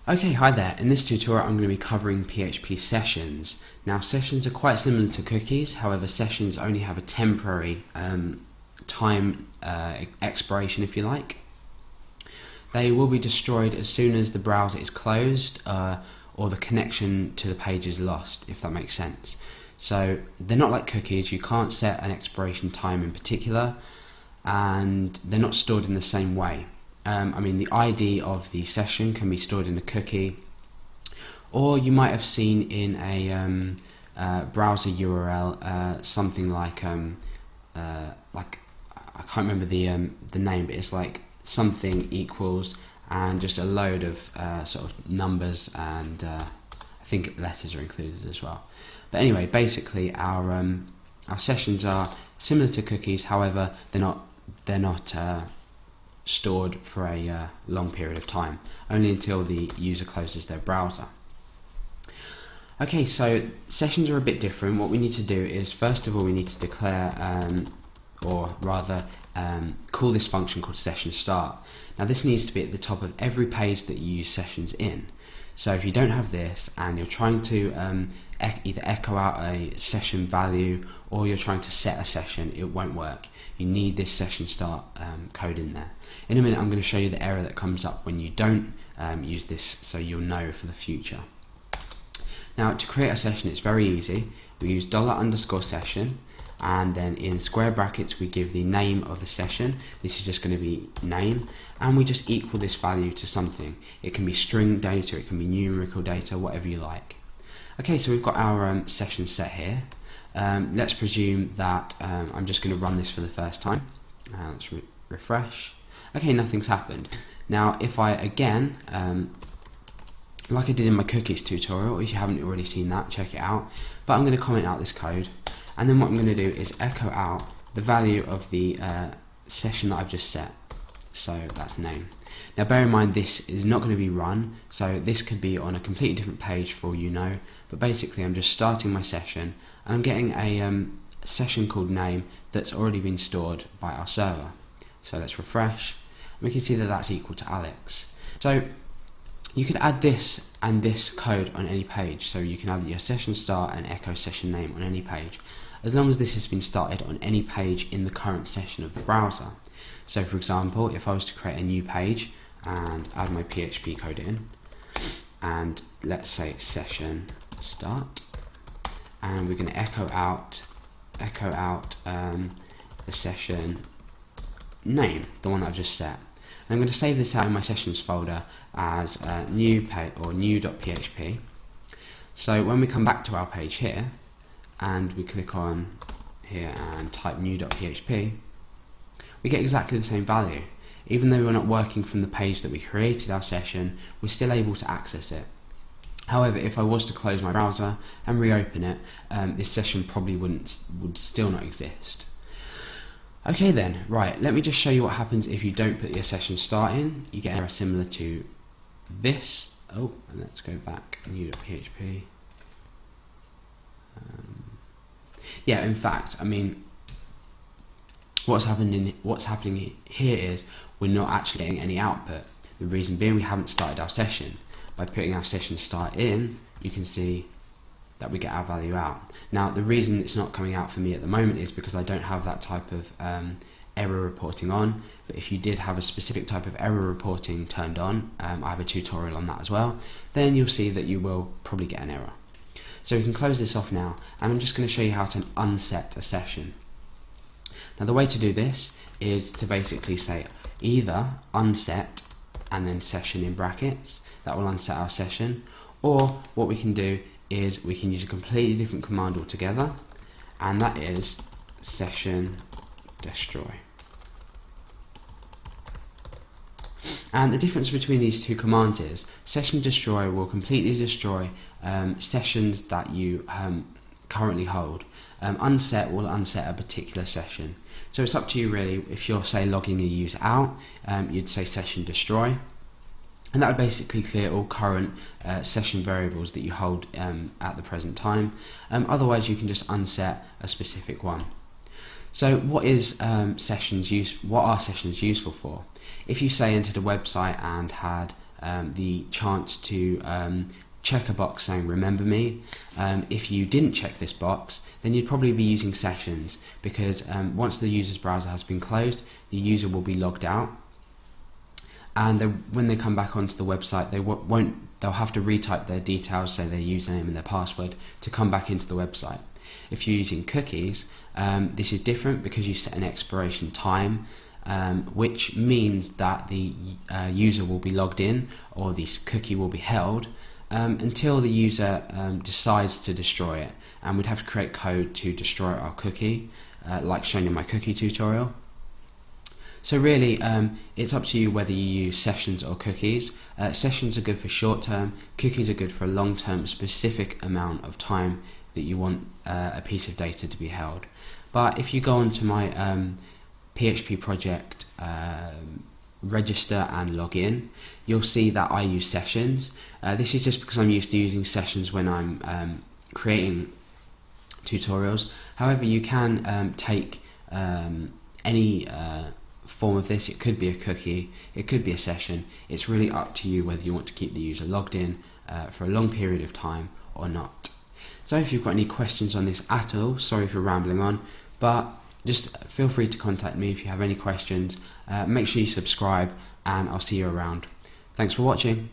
Okay, hi there. In this tutorial I'm going to be covering PHP sessions. Now sessions are quite similar to cookies, however sessions only have a temporary time expiration, if you like. They will be destroyed as soon as the browser is closed or the connection to the page is lost, if that makes sense. So they're not like cookies, you can't set an expiration time in particular, and they're not stored in the same way. The ID of the session can be stored in a cookie, or you might have seen in a browser URL something like I can't remember the name, but it's like something equals and just a load of sort of numbers, and I think letters are included as well. But anyway, basically our sessions are similar to cookies, however they're not stored for a long period of time, only until the user closes their browser. Okay, so sessions are a bit different. What we need to do is, first of all, we need to declare, call this function called session start. Now this needs to be at the top of every page that you use sessions in. So if you don't have this and you're trying to either echo out a session value or you're trying to set a session, it won't work. You need this session start code in there. In a minute I'm going to show you the error that comes up when you don't use this, so you'll know for the future. Now to create a session, it's very easy. We use $_session, and then in square brackets we give the name of the session. This is just going to be name, and we just equal this value to something. It can be string data, it can be numerical data, whatever you like. Okay, so we've got our session set here. Let's presume that I'm just going to run this for the first time. Let's refresh. Okay, nothing's happened. Now if I again, like I did in my cookies tutorial, if you haven't already seen that, check it out. But I'm going to comment out this code, and then what I'm going to do is echo out the value of the session that I've just set. So that's name. Now bear in mind this is not going to be run, so this could be on a completely different page for all you know, but basically I'm just starting my session and I'm getting a session called name that's already been stored by our server. So let's refresh, and we can see that that's equal to Alex. So you could add this and this code on any page, so you can add your session start and echo session name on any page, as long as this has been started on any page in the current session of the browser. So for example, if I was to create a new page and add my PHP code in, and let's say session start, and we're going to echo out the session name, the one that I've just set. And I'm going to save this out in my sessions folder as new page or new.php. So when we come back to our page here and we click on here and type new.php, we get exactly the same value. Even though we're not working from the page that we created our session, we're still able to access it. However, if I was to close my browser and reopen it, this session probably would still not exist. Okay then, right, let me just show you what happens if you don't put your session start in. You get an error similar to this. Oh, and let's go back, new.php. Yeah, in fact, what's happening here is we're not actually getting any output. The reason being, we haven't started our session. By putting our session start in, you can see that we get our value out. Now the reason it's not coming out for me at the moment is because I don't have that type of error reporting on, but if you did have a specific type of error reporting turned on, I have a tutorial on that as well, then you'll see that you will probably get an error. So we can close this off now, and I'm just going to show you how to unset a session. Now the way to do this is to basically say either unset and then session in brackets. That will unset our session, or what we can do is we can use a completely different command altogether, and that is session destroy. And the difference between these two commands is session destroy will completely destroy sessions that you currently hold. Unset will unset a particular session. So it's up to you really. If you're, say, logging a user out, you'd say session destroy, and that would basically clear all current session variables that you hold at the present time. Otherwise you can just unset a specific one. So what are sessions useful for? If you say entered a website and had the chance to check a box saying remember me. If you didn't check this box, then you'd probably be using sessions, because once the user's browser has been closed, the user will be logged out, and when they come back onto the website, they'll have to retype their details, say their username and their password, to come back into the website. If you're using cookies, this is different, because you set an expiration time, which means that the user will be logged in, or this cookie will be held until the user decides to destroy it, and we'd have to create code to destroy our cookie, like shown in my cookie tutorial. So really, it's up to you whether you use sessions or cookies. Sessions are good for short term, cookies are good for a long term, specific amount of time that you want a piece of data to be held. But if you go onto my PHP project, register and log in, you'll see that I use sessions. This is just because I'm used to using sessions when I'm creating tutorials. However, you can take any form of this. It could be a cookie, it could be a session. It's really up to you whether you want to keep the user logged in for a long period of time or not. So if you've got any questions on this at all, sorry for rambling on, but just feel free to contact me if you have any questions. Make sure you subscribe, and I'll see you around. Thanks for watching.